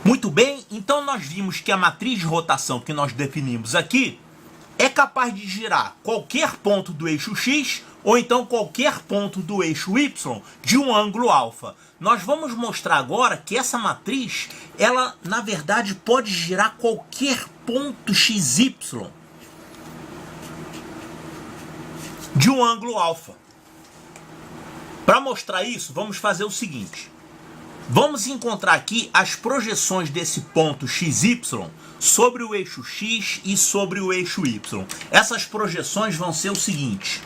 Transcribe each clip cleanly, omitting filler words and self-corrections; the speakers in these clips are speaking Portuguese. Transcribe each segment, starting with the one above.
Muito bem, então nós vimos que a matriz de rotação que nós definimos aqui é capaz de girar qualquer ponto do eixo X ou então qualquer ponto do eixo Y de um ângulo alfa. Nós vamos mostrar agora que essa matriz, ela na verdade pode girar qualquer ponto XY de um ângulo alfa. Para mostrar isso, vamos fazer o seguinte. Vamos encontrar aqui as projeções desse ponto XY sobre o eixo X e sobre o eixo Y. Essas projeções vão ser o seguinte.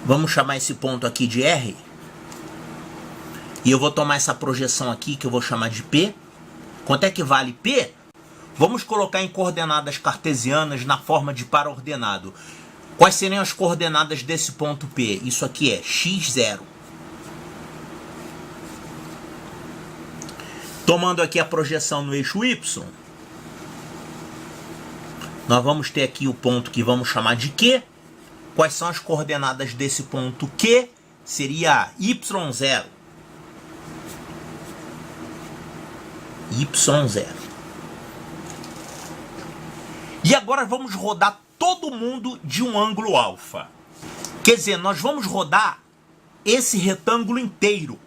Vamos chamar esse ponto aqui de R. E eu vou tomar essa projeção aqui que eu vou chamar de P. Quanto é que vale P? Vamos colocar em coordenadas cartesianas na forma de par ordenado. Quais seriam as coordenadas desse ponto P? Isso aqui é x0. Tomando aqui a projeção no eixo Y, nós vamos ter aqui o ponto que vamos chamar de Q. Quais são as coordenadas desse ponto Q? Seria y0. y0. E agora vamos rodar todo mundo de um ângulo alfa. Quer dizer, nós vamos rodar esse retângulo inteiro.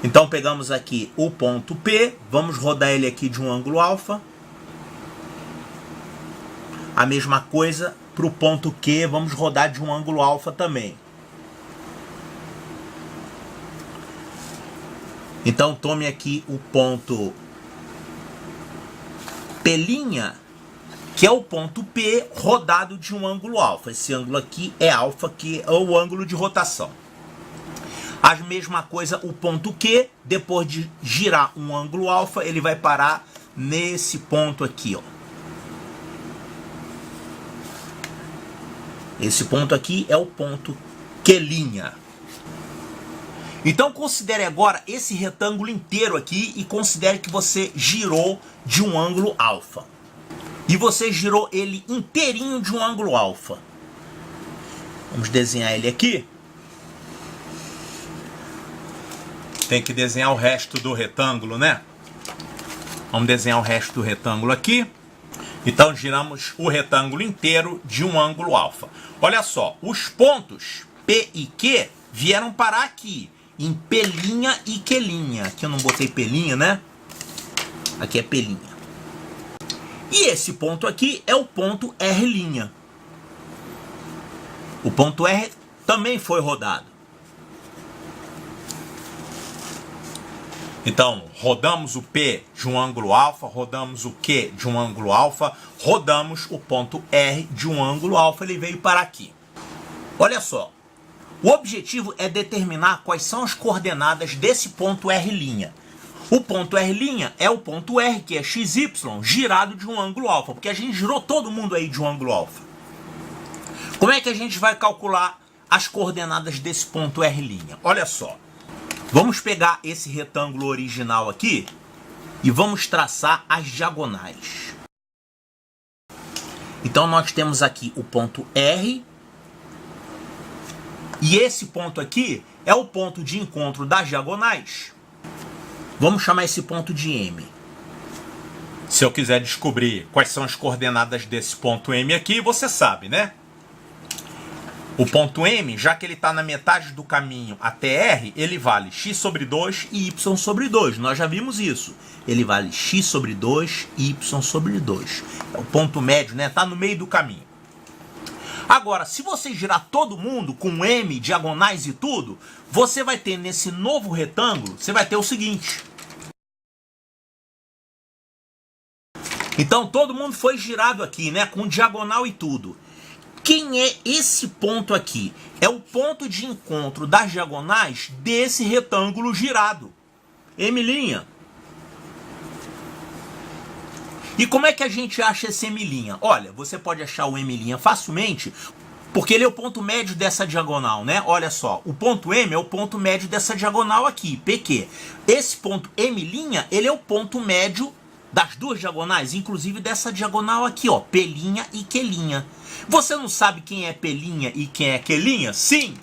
Então pegamos aqui o ponto P, vamos rodar ele aqui de um ângulo alfa. A mesma coisa para o ponto Q, vamos rodar de um ângulo alfa também. Então tome aqui o ponto P', que é o ponto P rodado de um ângulo alfa. Esse ângulo aqui é alfa, que é o ângulo de rotação. A mesma coisa o ponto Q, depois de girar um ângulo alfa, ele vai parar nesse ponto aqui, ó. Esse ponto aqui é o ponto Q'. Então considere agora esse retângulo inteiro aqui e considere que você girou de um ângulo alfa. E você girou ele inteirinho de um ângulo alfa. Vamos desenhar ele aqui. Tem que desenhar o resto do retângulo, né? Vamos desenhar o resto do retângulo aqui. Então giramos o retângulo inteiro de um ângulo alfa. Olha só, os pontos P e Q vieram parar aqui, em P' e Q'. Aqui eu não botei P', né? Aqui é P'. E esse ponto aqui é o ponto R'. O ponto R também foi rodado. Então, rodamos o P de um ângulo alfa, rodamos o Q de um ângulo alfa, rodamos o ponto R de um ângulo alfa, ele veio para aqui. Olha só, o objetivo é determinar quais são as coordenadas desse ponto R'. O ponto R' é o ponto R, que é XY, girado de um ângulo alfa, porque a gente girou todo mundo aí de um ângulo alfa. Como é que a gente vai calcular as coordenadas desse ponto R'? Olha só. Vamos pegar esse retângulo original aqui e vamos traçar as diagonais. Então nós temos aqui o ponto R. E esse ponto aqui é o ponto de encontro das diagonais. Vamos chamar esse ponto de M. Se eu quiser descobrir quais são as coordenadas desse ponto M aqui, você sabe, né? O ponto M, já que ele está na metade do caminho até R, ele vale x sobre 2 e y sobre 2. Nós já vimos isso. Ele vale x sobre 2 e y sobre 2. É o ponto médio, né? Está no meio do caminho. Agora, se você girar todo mundo com M, diagonais e tudo, você vai ter nesse novo retângulo, você vai ter o seguinte. Então, todo mundo foi girado aqui, né? Com diagonal e tudo. Quem é esse ponto aqui? É o ponto de encontro das diagonais desse retângulo girado. M'. E como é que a gente acha esse M'? Olha, você pode achar o M' facilmente, porque ele é o ponto médio dessa diagonal, né? Olha só, o ponto M é o ponto médio dessa diagonal aqui, PQ. Esse ponto M', ele é o ponto médio das duas diagonais, inclusive dessa diagonal aqui, ó, P' e Q'. Você não sabe quem é P' e quem é Q'? Sim!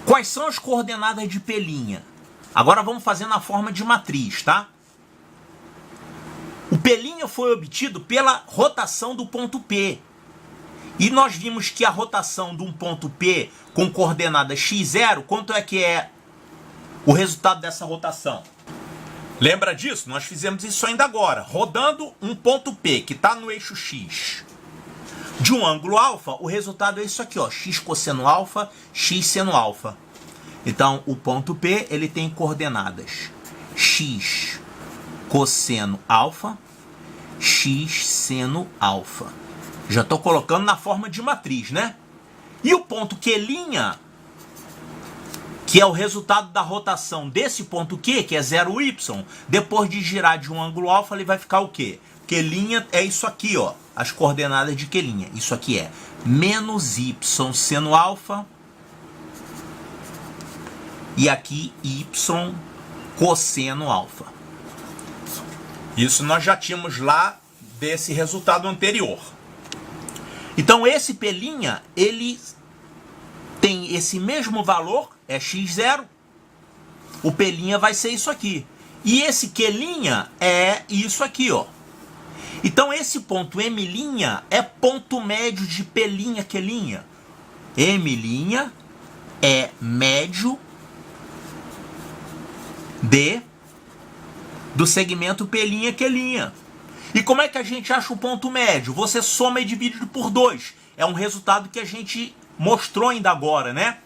Quais são as coordenadas de P'? Agora vamos fazer na forma de matriz, tá? O P' foi obtido pela rotação do ponto P. E nós vimos que a rotação de um ponto P com coordenada x0, quanto é que é o resultado dessa rotação? Lembra disso? Nós fizemos isso ainda agora. Rodando um ponto P que está no eixo x de um ângulo alfa, o resultado é isso aqui, ó, x cosseno alfa, x seno alfa. Então, o ponto P ele tem coordenadas x cosseno alfa, x seno alfa. Já estou colocando na forma de matriz, né? E o ponto Q', que é o resultado da rotação desse ponto Q, que é 0y, depois de girar de um ângulo alfa, ele vai ficar o quê? Q' é isso aqui, ó, as coordenadas de Q'. Isso aqui é menos y seno alfa e aqui y cosseno alfa. Isso nós já tínhamos lá desse resultado anterior. Então esse P', ele tem esse mesmo valor, é x0. O P' vai ser isso aqui. E esse Q' é isso aqui, ó. Então esse ponto M' é ponto médio de P', Q'. M' é médio do segmento P', Q'. E como é que a gente acha o ponto médio? Você soma e divide por 2. É um resultado que a gente mostrou ainda agora, né?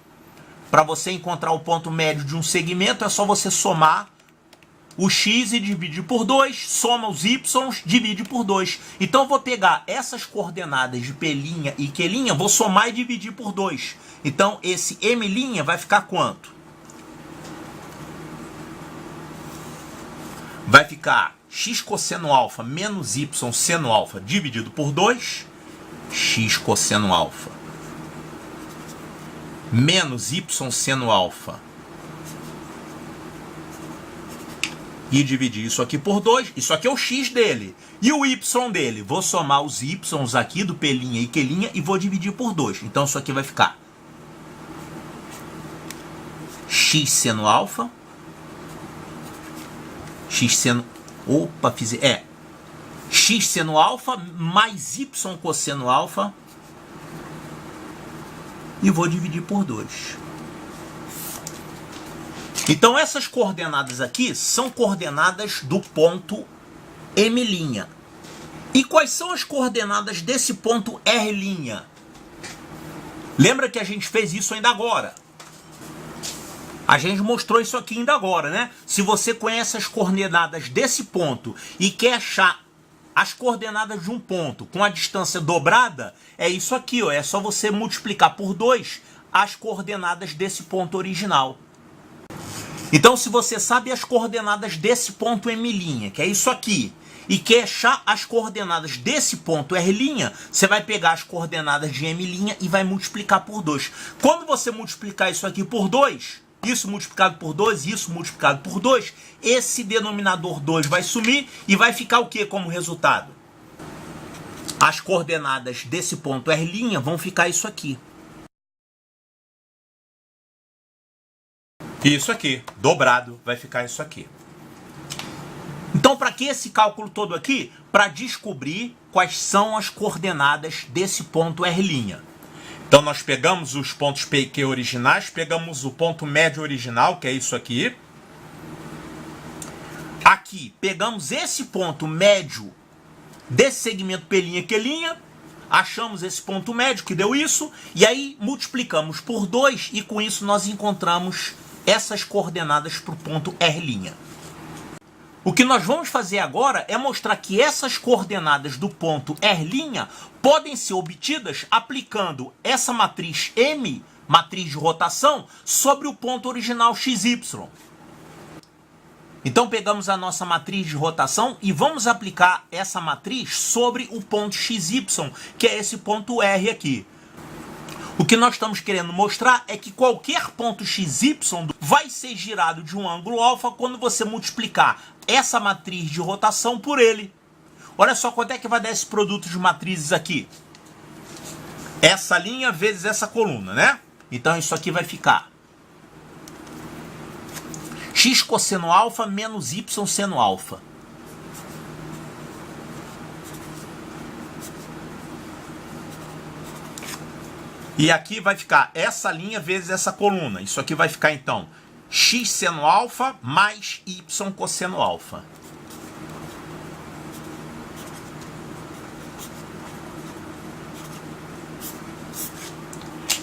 Para você encontrar o ponto médio de um segmento, é só você somar o x e dividir por 2, soma os y, divide por 2. Então eu vou pegar essas coordenadas de P' e Q', vou somar e dividir por 2. Então esse M' vai ficar quanto? Vai ficar x cosseno alfa menos y seno alfa dividido por 2, x cosseno alfa menos y seno alfa e dividir isso aqui por 2, isso aqui é o x dele, e o y dele, vou somar os y aqui do P' e Q' e vou dividir por 2, então isso aqui vai ficar x seno alfa, x seno, x seno alfa mais y cosseno alfa e vou dividir por 2. Então essas coordenadas aqui são coordenadas do ponto M'. E quais são as coordenadas desse ponto R'? Lembra que a gente fez isso ainda agora? A gente mostrou isso aqui ainda agora, né? Se você conhece as coordenadas desse ponto e quer achar as coordenadas de um ponto com a distância dobrada, é isso aqui, ó. É só você multiplicar por 2 as coordenadas desse ponto original. Então, se você sabe as coordenadas desse ponto M', que é isso aqui, e quer achar as coordenadas desse ponto R', você vai pegar as coordenadas de M' e vai multiplicar por 2. Quando você multiplicar isso aqui por 2, isso multiplicado por 2, isso multiplicado por 2, esse denominador 2 vai sumir e vai ficar o que como resultado? As coordenadas desse ponto R' vão ficar isso aqui. Isso aqui, dobrado, vai ficar isso aqui. Então, para que esse cálculo todo aqui? Para descobrir quais são as coordenadas desse ponto R'. Então nós pegamos os pontos P e Q originais, pegamos o ponto médio original, que é isso aqui. Aqui, pegamos esse ponto médio desse segmento P', Q', achamos esse ponto médio, que deu isso, e aí multiplicamos por 2, e com isso nós encontramos essas coordenadas para o ponto R'. O que nós vamos fazer agora é mostrar que essas coordenadas do ponto R' podem ser obtidas aplicando essa matriz M, matriz de rotação, sobre o ponto original XY. Então pegamos a nossa matriz de rotação e vamos aplicar essa matriz sobre o ponto XY, que é esse ponto R aqui. O que nós estamos querendo mostrar é que qualquer ponto XY vai ser girado de um ângulo alfa quando você multiplicar essa matriz de rotação por ele. Olha só quanto é que vai dar esse produto de matrizes aqui. Essa linha vezes essa coluna, né? Então isso aqui vai ficar x cosseno alfa menos y seno alfa. E aqui vai ficar essa linha vezes essa coluna. Isso aqui vai ficar, então, x seno alfa mais y cosseno alfa.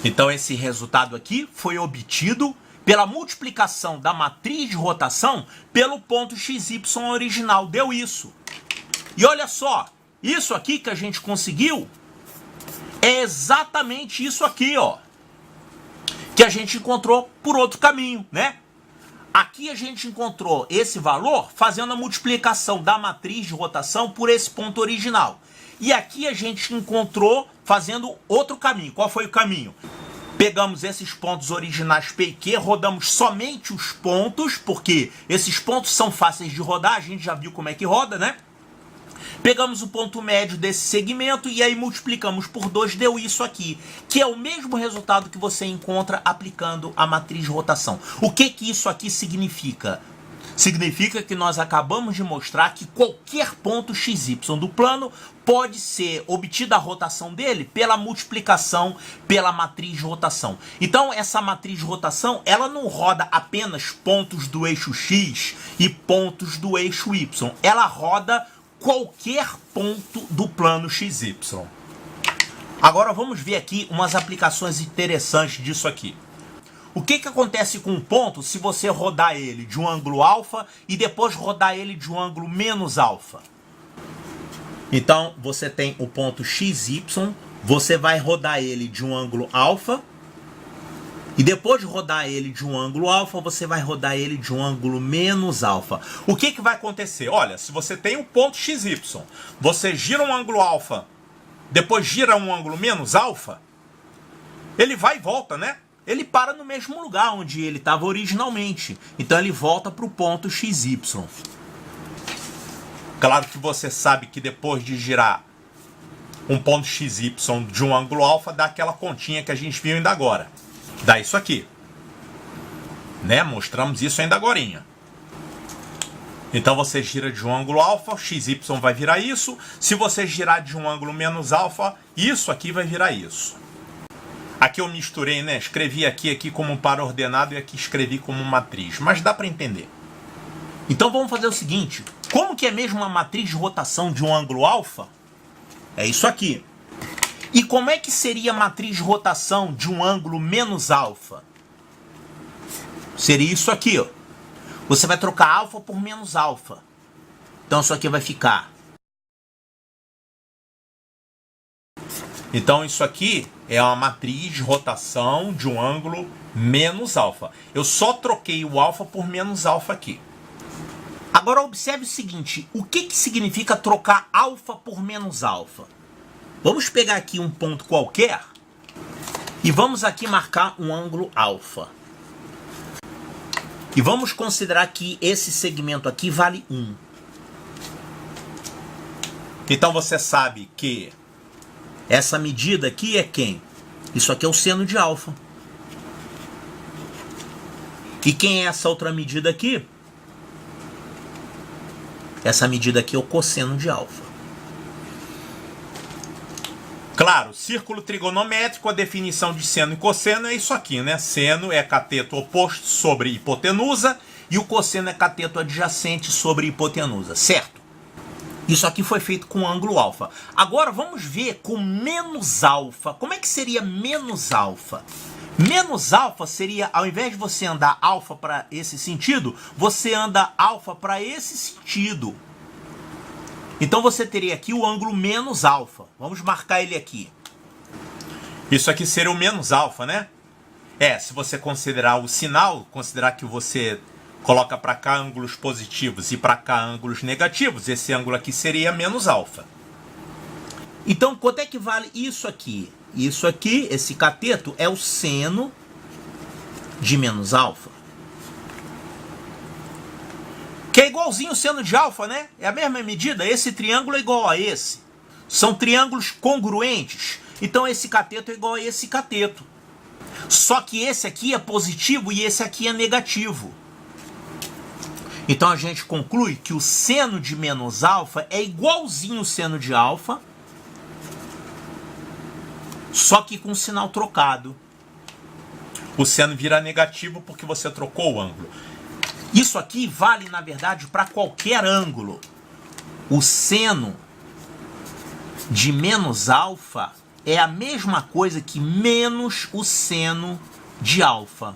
Então, esse resultado aqui foi obtido pela multiplicação da matriz de rotação pelo ponto XY original. Deu isso. E olha só, isso aqui que a gente conseguiu é exatamente isso aqui, ó, que a gente encontrou por outro caminho, né? Aqui a gente encontrou esse valor fazendo a multiplicação da matriz de rotação por esse ponto original. E aqui a gente encontrou fazendo outro caminho. Qual foi o caminho? Pegamos esses pontos originais P e Q, rodamos somente os pontos, porque esses pontos são fáceis de rodar, a gente já viu como é que roda, né? Pegamos o ponto médio desse segmento e aí multiplicamos por 2, deu isso aqui, que é o mesmo resultado que você encontra aplicando a matriz de rotação. O que que isso aqui significa? Significa que nós acabamos de mostrar que qualquer ponto XY do plano pode ser obtida a rotação dele pela multiplicação pela matriz de rotação. Então, essa matriz de rotação, ela não roda apenas pontos do eixo X e pontos do eixo Y. Ela roda qualquer ponto do plano XY. Agora vamos ver aqui umas aplicações interessantes disso aqui. O que acontece com um ponto se você rodar ele de um ângulo alfa e depois rodar ele de um ângulo menos alfa? Então, você tem o ponto XY, você vai rodar ele de um ângulo alfa, e depois de rodar ele de um ângulo alfa, você vai rodar ele de um ângulo menos alfa. O que vai acontecer? Olha, se você tem um ponto XY, você gira um ângulo alfa, depois gira um ângulo menos alfa, ele vai e volta, né? Ele para no mesmo lugar onde ele estava originalmente. Então ele volta para o ponto XY. Claro que você sabe que depois de girar um ponto XY de um ângulo alfa, dá aquela continha que a gente viu ainda agora. Dá isso aqui. Né? Mostramos isso ainda agorinha. Então você gira de um ângulo alfa, XY vai virar isso. Se você girar de um ângulo menos alfa, isso aqui vai virar isso. Aqui eu misturei, né? Escrevi aqui como um par ordenado e aqui escrevi como matriz. Mas dá para entender. Então vamos fazer o seguinte. Como que é mesmo uma matriz de rotação de um ângulo alfa? É isso aqui. E como é que seria a matriz de rotação de um ângulo menos alfa? Seria isso aqui, ó. Você vai trocar alfa por menos alfa. Então isso aqui vai ficar. Então isso aqui é uma matriz de rotação de um ângulo menos alfa. Eu só troquei o alfa por menos alfa aqui. Agora observe o seguinte, o que significa trocar alfa por menos alfa? Vamos pegar aqui um ponto qualquer e vamos aqui marcar um ângulo alfa. E vamos considerar que esse segmento aqui vale 1. Então você sabe que essa medida aqui é quem? Isso aqui é o seno de alfa. E quem é essa outra medida aqui? Essa medida aqui é o cosseno de alfa. Claro, círculo trigonométrico, a definição de seno e cosseno é isso aqui, né? Seno é cateto oposto sobre hipotenusa e o cosseno é cateto adjacente sobre hipotenusa, certo? Isso aqui foi feito com ângulo alfa. Agora vamos ver com menos alfa. Como é que seria menos alfa? Menos alfa seria, ao invés de você andar alfa para esse sentido, você anda alfa para esse sentido. Então você teria aqui o ângulo menos alfa. Vamos marcar ele aqui. Isso aqui seria o menos alfa, né? Se você considerar o sinal, considerar que você coloca para cá ângulos positivos e para cá ângulos negativos, esse ângulo aqui seria menos alfa. Então, quanto é que vale isso aqui? Isso aqui, esse cateto, é o seno de menos alfa. Que é igualzinho o seno de alfa, né? É a mesma medida. Esse triângulo é igual a esse. São triângulos congruentes. Então, esse cateto é igual a esse cateto. Só que esse aqui é positivo e esse aqui é negativo. Então a gente conclui que o seno de menos alfa é igualzinho ao seno de alfa, só que com sinal trocado. O seno vira negativo porque você trocou o ângulo. Isso aqui vale, na verdade, para qualquer ângulo. O seno de menos alfa é a mesma coisa que menos o seno de alfa.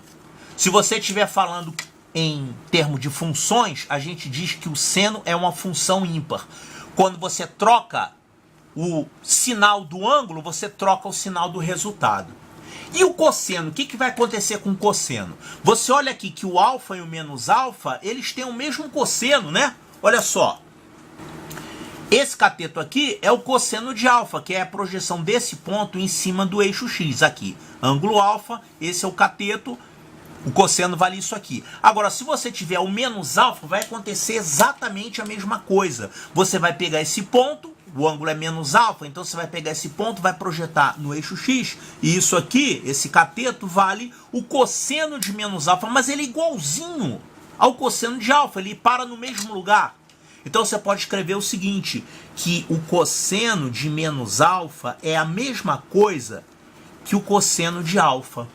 Se você estiver falando em termos de funções, a gente diz que o seno é uma função ímpar. Quando você troca o sinal do ângulo, você troca o sinal do resultado. E o cosseno? O que vai acontecer com o cosseno? Você olha aqui que o alfa e o menos alfa, eles têm o mesmo cosseno, né? Olha só. Esse cateto aqui é o cosseno de alfa, que é a projeção desse ponto em cima do eixo X. Aqui, ângulo alfa, esse é o cateto, o cosseno vale isso aqui. Agora, se você tiver o menos alfa, vai acontecer exatamente a mesma coisa. Você vai pegar esse ponto, o ângulo é menos alfa, então você vai pegar esse ponto, vai projetar no eixo X, e isso aqui, esse cateto, vale o cosseno de menos alfa, mas ele é igualzinho ao cosseno de alfa, ele para no mesmo lugar. Então você pode escrever o seguinte, que o cosseno de menos alfa é a mesma coisa que o cosseno de alfa.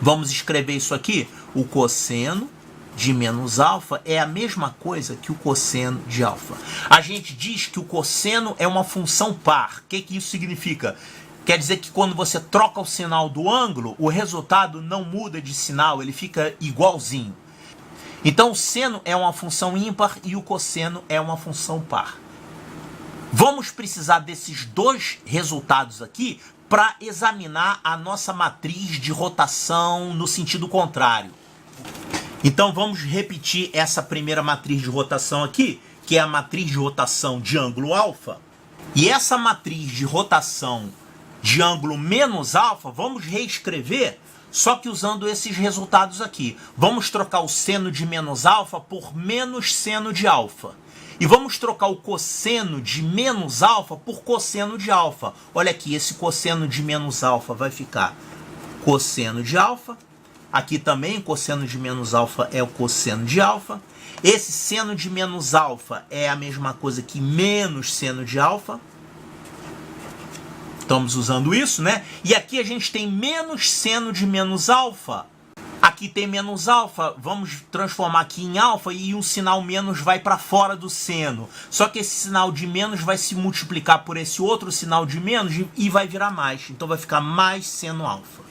Vamos escrever isso aqui, o cosseno de menos alfa é a mesma coisa que o cosseno de alfa. A gente diz que o cosseno é uma função par. O que isso significa? Quer dizer que quando você troca o sinal do ângulo, o resultado não muda de sinal, ele fica igualzinho. Então o seno é uma função ímpar e o cosseno é uma função par. Vamos precisar desses dois resultados aqui para examinar a nossa matriz de rotação no sentido contrário. Então vamos repetir essa primeira matriz de rotação aqui, que é a matriz de rotação de ângulo alfa. E essa matriz de rotação de ângulo menos alfa, vamos reescrever, só que usando esses resultados aqui. Vamos trocar o seno de menos alfa por menos seno de alfa. E vamos trocar o cosseno de menos alfa por cosseno de alfa. Olha aqui, esse cosseno de menos alfa vai ficar cosseno de alfa. Aqui também, cosseno de menos alfa é o cosseno de alfa. Esse seno de menos alfa é a mesma coisa que menos seno de alfa. Estamos usando isso, né? E aqui a gente tem menos seno de menos alfa. Aqui tem menos alfa, vamos transformar aqui em alfa e o sinal menos vai para fora do seno. Só que esse sinal de menos vai se multiplicar por esse outro sinal de menos e vai virar mais. Então vai ficar mais seno alfa.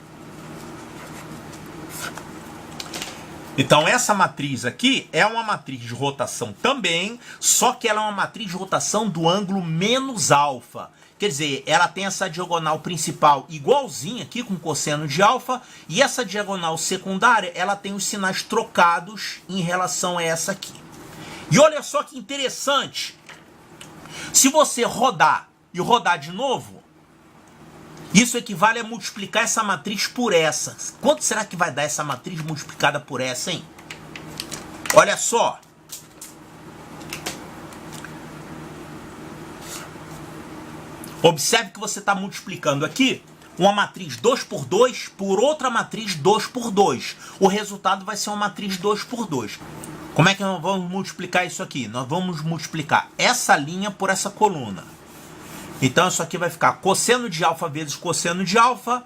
Então essa matriz aqui é uma matriz de rotação também, só que ela é uma matriz de rotação do ângulo menos alfa. Quer dizer, ela tem essa diagonal principal igualzinha aqui com cosseno de alfa, e essa diagonal secundária, ela tem os sinais trocados em relação a essa aqui. E olha só que interessante, se você rodar e rodar de novo, isso equivale a multiplicar essa matriz por essa. Quanto será que vai dar essa matriz multiplicada por essa, hein? Olha só. Observe que você está multiplicando aqui uma matriz 2 por 2 por outra matriz 2 por 2. O resultado vai ser uma matriz 2 por 2. Como é que nós vamos multiplicar isso aqui? Nós vamos multiplicar essa linha por essa coluna. Então isso aqui vai ficar cosseno de alfa vezes cosseno de alfa.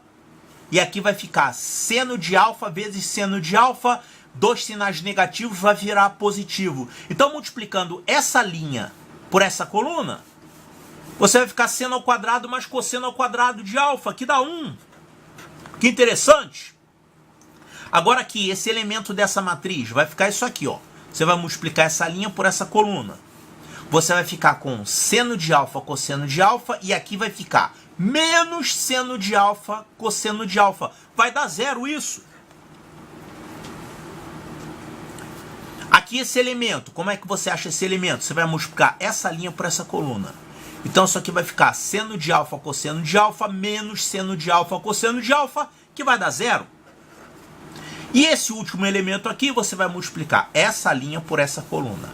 E aqui vai ficar seno de alfa vezes seno de alfa. Dois sinais negativos vai virar positivo. Então multiplicando essa linha por essa coluna, você vai ficar seno ao quadrado mais cosseno ao quadrado de alfa, que dá 1. Que interessante. Agora aqui, esse elemento dessa matriz vai ficar isso aqui, ó. Você vai multiplicar essa linha por essa coluna. Você vai ficar com seno de alfa, cosseno de alfa, e aqui vai ficar menos seno de alfa, cosseno de alfa. Vai dar 0 isso. Aqui esse elemento, como é que você acha esse elemento? Você vai multiplicar essa linha por essa coluna. Então isso aqui vai ficar seno de alfa, cosseno de alfa, menos seno de alfa, cosseno de alfa, que vai dar 0. E esse último elemento aqui, você vai multiplicar essa linha por essa coluna.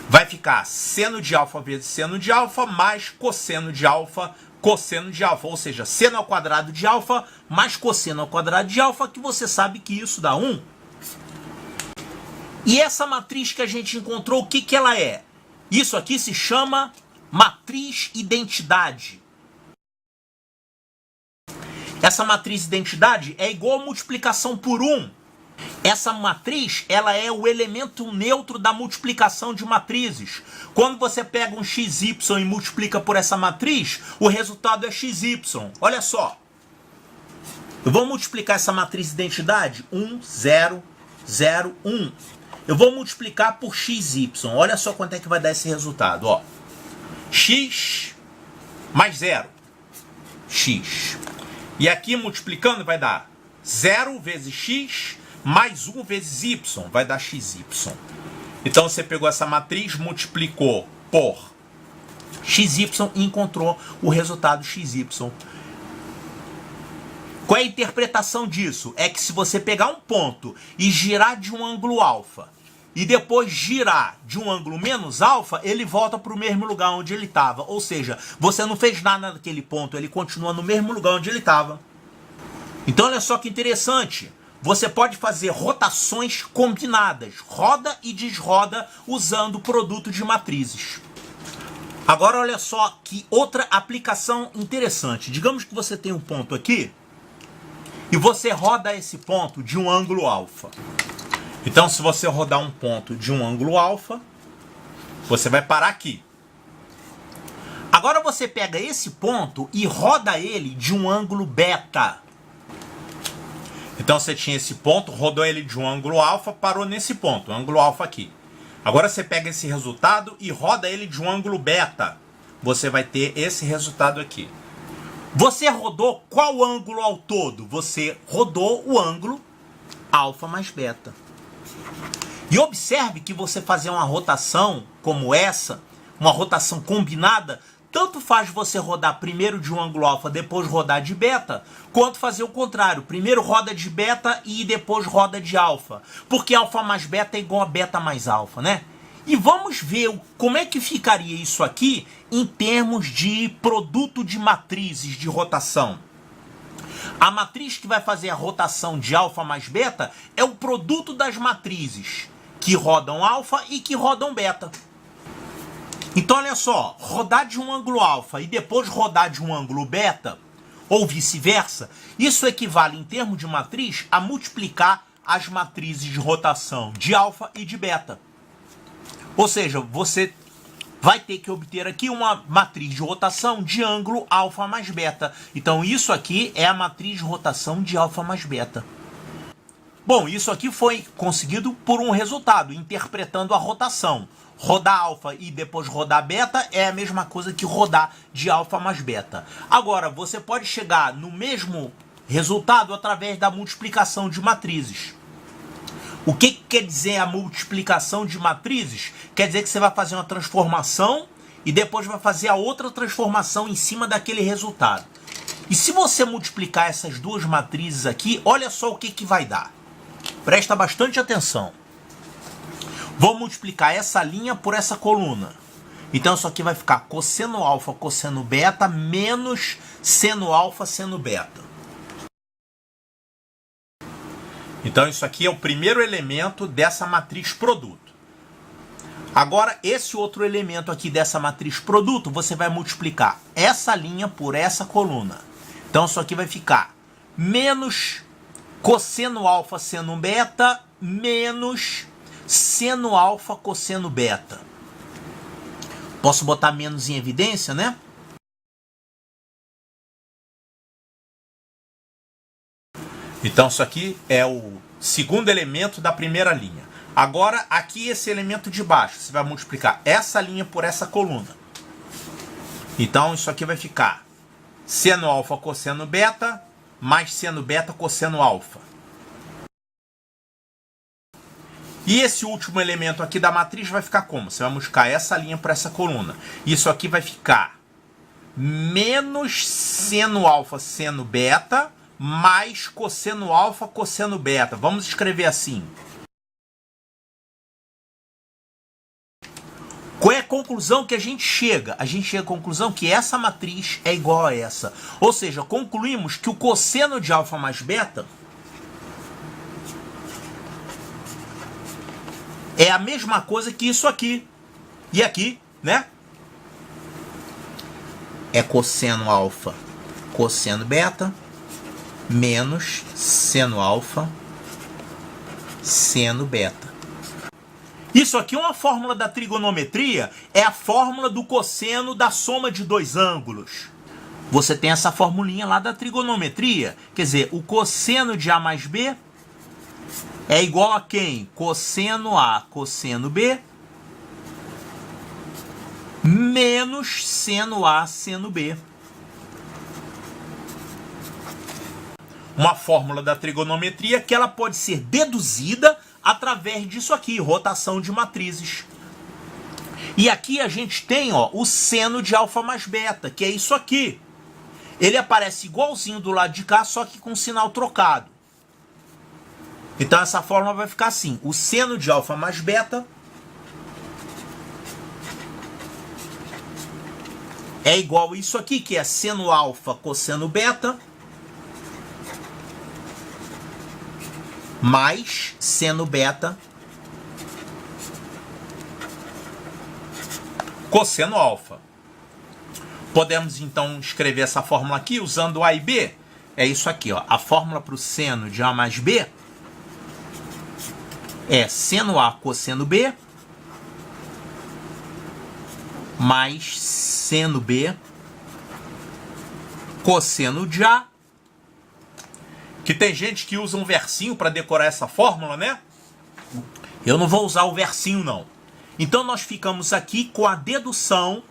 Vai ficar seno de alfa vezes seno de alfa, mais cosseno de alfa, cosseno de alfa. Ou seja, seno ao quadrado de alfa, mais cosseno ao quadrado de alfa, que você sabe que isso dá 1. E essa matriz que a gente encontrou, o que que ela é? Isso aqui se chama matriz identidade. Essa matriz identidade é igual a multiplicação por 1. Essa matriz, ela é o elemento neutro da multiplicação de matrizes. Quando você pega um XY e multiplica por essa matriz, o resultado é XY. Olha só. Eu vou multiplicar essa matriz identidade 1, 0, 0, 1. Eu vou multiplicar por XY. Olha só quanto é que vai dar esse resultado. Ó. X mais 0. X. E aqui multiplicando vai dar 0 vezes X mais 1 vezes Y. Vai dar XY. Então você pegou essa matriz, multiplicou por XY e encontrou o resultado XY. Qual é a interpretação disso? É que se você pegar um ponto e girar de um ângulo alfa e depois girar de um ângulo menos alfa, ele volta para o mesmo lugar onde ele estava. Ou seja, você não fez nada naquele ponto, ele continua no mesmo lugar onde ele estava. Então olha só que interessante. Você pode fazer rotações combinadas, roda e desroda, usando o produto de matrizes. Agora olha só que outra aplicação interessante. Digamos que você tem um ponto aqui e você roda esse ponto de um ângulo alfa. Então, se você rodar um ponto de um ângulo alfa, você vai parar aqui. Agora você pega esse ponto e roda ele de um ângulo beta. Então você tinha esse ponto, rodou ele de um ângulo alfa, parou nesse ponto, ângulo alfa aqui. Agora você pega esse resultado e roda ele de um ângulo beta. Você vai ter esse resultado aqui. Você rodou qual ângulo ao todo? Você rodou o ângulo alfa mais beta. E observe que você fazer uma rotação como essa, uma rotação combinada, tanto faz você rodar primeiro de um ângulo alfa, depois rodar de beta, quanto fazer o contrário. Primeiro roda de beta e depois roda de alfa. Porque alfa mais beta é igual a beta mais alfa, né? E vamos ver como é que ficaria isso aqui em termos de produto de matrizes de rotação. A matriz que vai fazer a rotação de alfa mais beta é o produto das matrizes que rodam alfa e que rodam beta. Então olha só, rodar de um ângulo alfa e depois rodar de um ângulo beta, ou vice-versa, isso equivale em termos de matriz a multiplicar as matrizes de rotação de alfa e de beta. Ou seja, você vai ter que obter aqui uma matriz de rotação de ângulo alfa mais beta. Então isso aqui é a matriz de rotação de alfa mais beta. Bom, isso aqui foi conseguido por um resultado, interpretando a rotação. Rodar alfa e depois rodar beta é a mesma coisa que rodar de alfa mais beta. Agora, você pode chegar no mesmo resultado através da multiplicação de matrizes. O que quer dizer a multiplicação de matrizes? Quer dizer que você vai fazer uma transformação e depois vai fazer a outra transformação em cima daquele resultado. E se você multiplicar essas duas matrizes aqui, olha só o que vai dar. Presta bastante atenção. Vou multiplicar essa linha por essa coluna. Então isso aqui vai ficar cosseno alfa, cosseno beta, menos seno alfa, seno beta. Então isso aqui é o primeiro elemento dessa matriz produto. Agora, esse outro elemento aqui dessa matriz produto, você vai multiplicar essa linha por essa coluna. Então isso aqui vai ficar menos cosseno alfa, seno beta, menos seno alfa, cosseno beta. Posso botar menos em evidência, né? Então isso aqui é o segundo elemento da primeira linha. Agora aqui esse elemento de baixo, você vai multiplicar essa linha por essa coluna. Então isso aqui vai ficar seno alfa, cosseno beta, mais seno beta, cosseno alfa. E esse último elemento aqui da matriz vai ficar como? Você vai multiplicar essa linha por essa coluna. Isso aqui vai ficar menos seno alfa, seno beta, mais cosseno alfa, cosseno beta. Vamos escrever assim. Qual é a conclusão que a gente chega? A gente chega à conclusão que essa matriz é igual a essa. Ou seja, concluímos que o cosseno de alfa mais beta é a mesma coisa que isso aqui. E aqui, né? É cosseno alfa, cosseno beta, menos seno alfa, seno beta. Isso aqui é uma fórmula da trigonometria, é a fórmula do cosseno da soma de dois ângulos. Você tem essa formulinha lá da trigonometria, quer dizer, o cosseno de A mais B é igual a quem? Cosseno A, cosseno B, menos seno A, seno B. Uma fórmula da trigonometria que ela pode ser deduzida através disso aqui, rotação de matrizes. E aqui a gente tem, ó, o seno de alfa mais beta, que é isso aqui. Ele aparece igualzinho do lado de cá, só que com sinal trocado. Então essa fórmula vai ficar assim: o seno de alfa mais beta é igual a isso aqui, que é seno alfa cosseno beta, mais seno beta cosseno alfa. Podemos então escrever essa fórmula aqui usando A e B. É isso aqui, ó. A fórmula para o seno de A mais B é seno A cosseno B mais seno B cosseno de A. Que tem gente que usa um versinho para decorar essa fórmula, né? Eu não vou usar o versinho, não. Então nós ficamos aqui com a dedução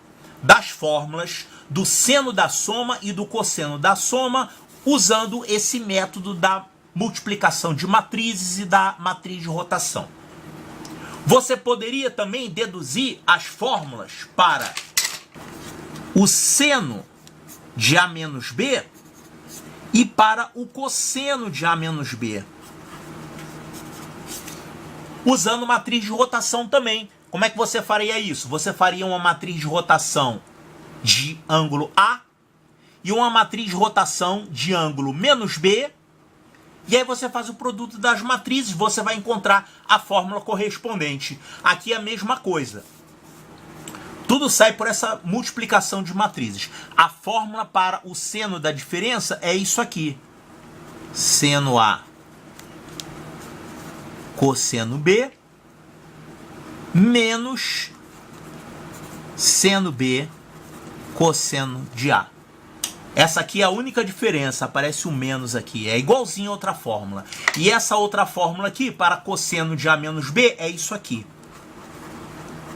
das fórmulas do seno da soma e do cosseno da soma, usando esse método da multiplicação de matrizes e da matriz de rotação. Você poderia também deduzir as fórmulas para o seno de A menos B e para o cosseno de A menos B, usando matriz de rotação também. Como é que você faria isso? Você faria uma matriz de rotação de ângulo A e uma matriz de rotação de ângulo menos B, e aí você faz o produto das matrizes, você vai encontrar a fórmula correspondente. Aqui é a mesma coisa. Tudo sai por essa multiplicação de matrizes. A fórmula para o seno da diferença é isso aqui. Seno A cosseno B menos seno B cosseno de A. Essa aqui é a única diferença, aparece o menos aqui, é igualzinho a outra fórmula. E essa outra fórmula aqui, para cosseno de A menos B, é isso aqui.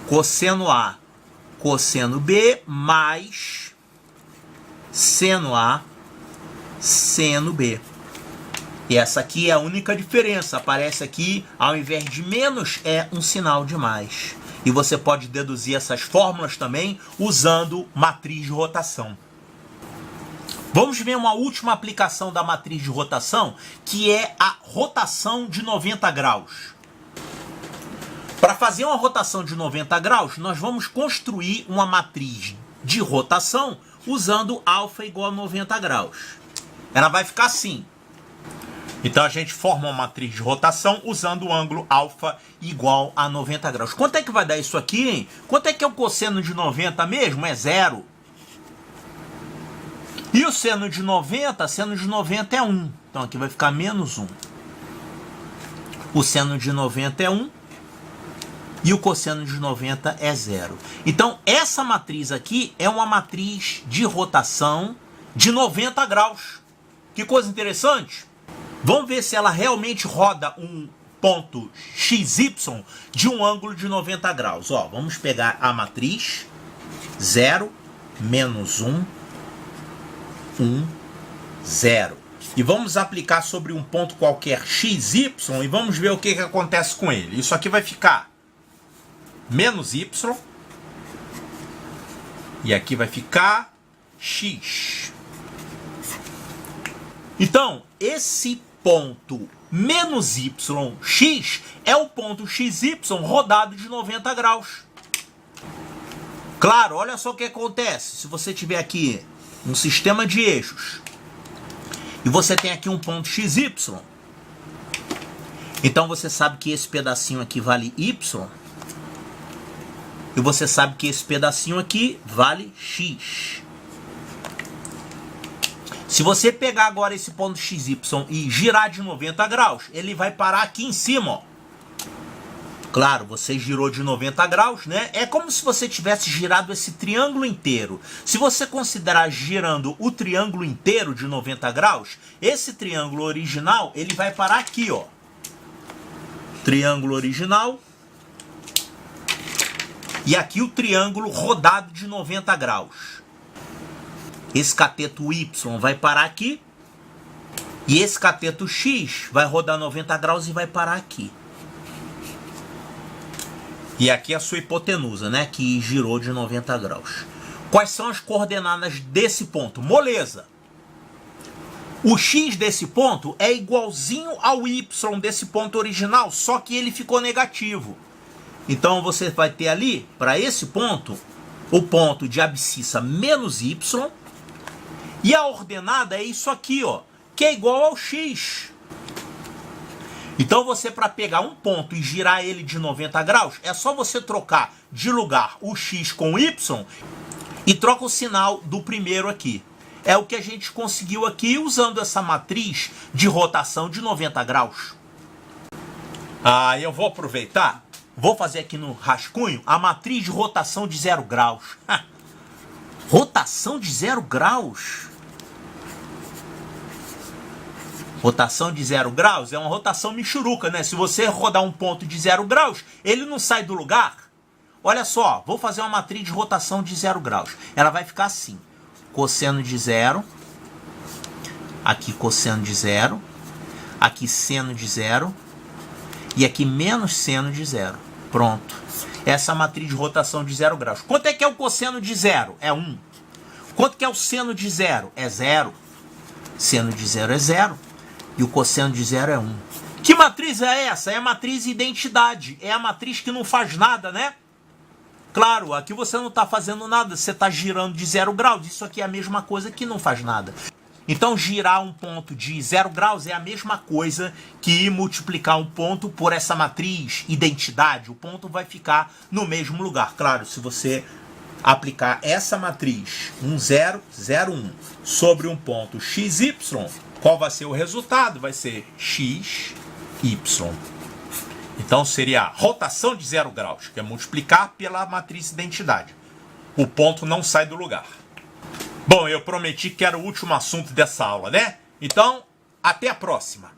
Cosseno A cosseno B mais seno A seno B. E essa aqui é a única diferença, aparece aqui, ao invés de menos, é um sinal de mais. E você pode deduzir essas fórmulas também usando matriz de rotação. Vamos ver uma última aplicação da matriz de rotação, que é a rotação de 90 graus. Para fazer uma rotação de 90 graus, nós vamos construir uma matriz de rotação usando alfa igual a 90 graus. Ela vai ficar assim. Então a gente forma uma matriz de rotação usando o ângulo alfa igual a 90 graus. Quanto é que vai dar isso aqui, hein? Quanto é que é o cosseno de 90 mesmo? É 0. E o seno de 90? Seno de 90 é 1. Então aqui vai ficar menos 1. O seno de 90 é 1. E o cosseno de 90 é 0. Então essa matriz aqui é uma matriz de rotação de 90 graus. Que coisa interessante. Vamos ver se ela realmente roda um ponto XY de um ângulo de 90 graus. Ó, vamos pegar a matriz 0, menos 1, 1, 0. E vamos aplicar sobre um ponto qualquer XY e vamos ver o que acontece com ele. Isso aqui vai ficar menos Y e aqui vai ficar X. Então, esse ponto menos YX é o ponto XY rodado de 90 graus. Claro, olha só o que acontece. Se você tiver aqui um sistema de eixos e você tem aqui um ponto XY, Então você sabe que esse pedacinho aqui vale y. E você sabe que esse pedacinho aqui vale x. Se você pegar agora esse ponto XY e girar de 90 graus, ele vai parar aqui em cima, ó. Claro, você girou de 90 graus, né? É como se você tivesse girado esse triângulo inteiro. Se você considerar girando o triângulo inteiro de 90 graus, esse triângulo original, ele vai parar aqui, ó. Triângulo original. E aqui o triângulo rodado de 90 graus. Esse cateto Y vai parar aqui. E esse cateto X vai rodar 90 graus e vai parar aqui. E aqui a sua hipotenusa, né? Que girou de 90 graus. Quais são as coordenadas desse ponto? Moleza. O X desse ponto é igualzinho ao Y desse ponto original, só que ele ficou negativo. Então você vai ter ali, para esse ponto, o ponto de abscissa menos Y. E a ordenada é isso aqui, ó, que é igual ao X. Então você, para pegar um ponto e girar ele de 90 graus, é só você trocar de lugar o X com o Y e troca o sinal do primeiro aqui. É o que a gente conseguiu aqui usando essa matriz de rotação de 90 graus. Eu vou aproveitar, vou fazer aqui no rascunho a matriz de rotação de 0 graus. Rotação de 0 graus? Rotação de 0 graus é uma rotação michuruca, né? Se você rodar um ponto de 0 graus, ele não sai do lugar. Olha só, vou fazer uma matriz de rotação de 0 graus. Ela vai ficar assim. Cosseno de 0. Aqui cosseno de 0. Aqui seno de 0. E aqui menos seno de 0. Pronto. Essa é a matriz de rotação de 0 graus. Quanto é que é o cosseno de 0? É 1. Quanto que é o seno de 0? É 0. Seno de 0 é 0. E o cosseno de 0 é 1. Que matriz é essa? É a matriz identidade. É a matriz que não faz nada, né? Claro, aqui você não está fazendo nada. Você está girando de 0 graus. Isso aqui é a mesma coisa que não faz nada. Então, girar um ponto de 0 graus é a mesma coisa que multiplicar um ponto por essa matriz identidade. O ponto vai ficar no mesmo lugar. Claro, se você aplicar essa matriz 1, 0, 0, 1 sobre um ponto XY, qual vai ser o resultado? Vai ser XY. Então seria a rotação de 0 graus, que é multiplicar pela matriz identidade. O ponto não sai do lugar. Bom, eu prometi que era o último assunto dessa aula, né? Então, até a próxima.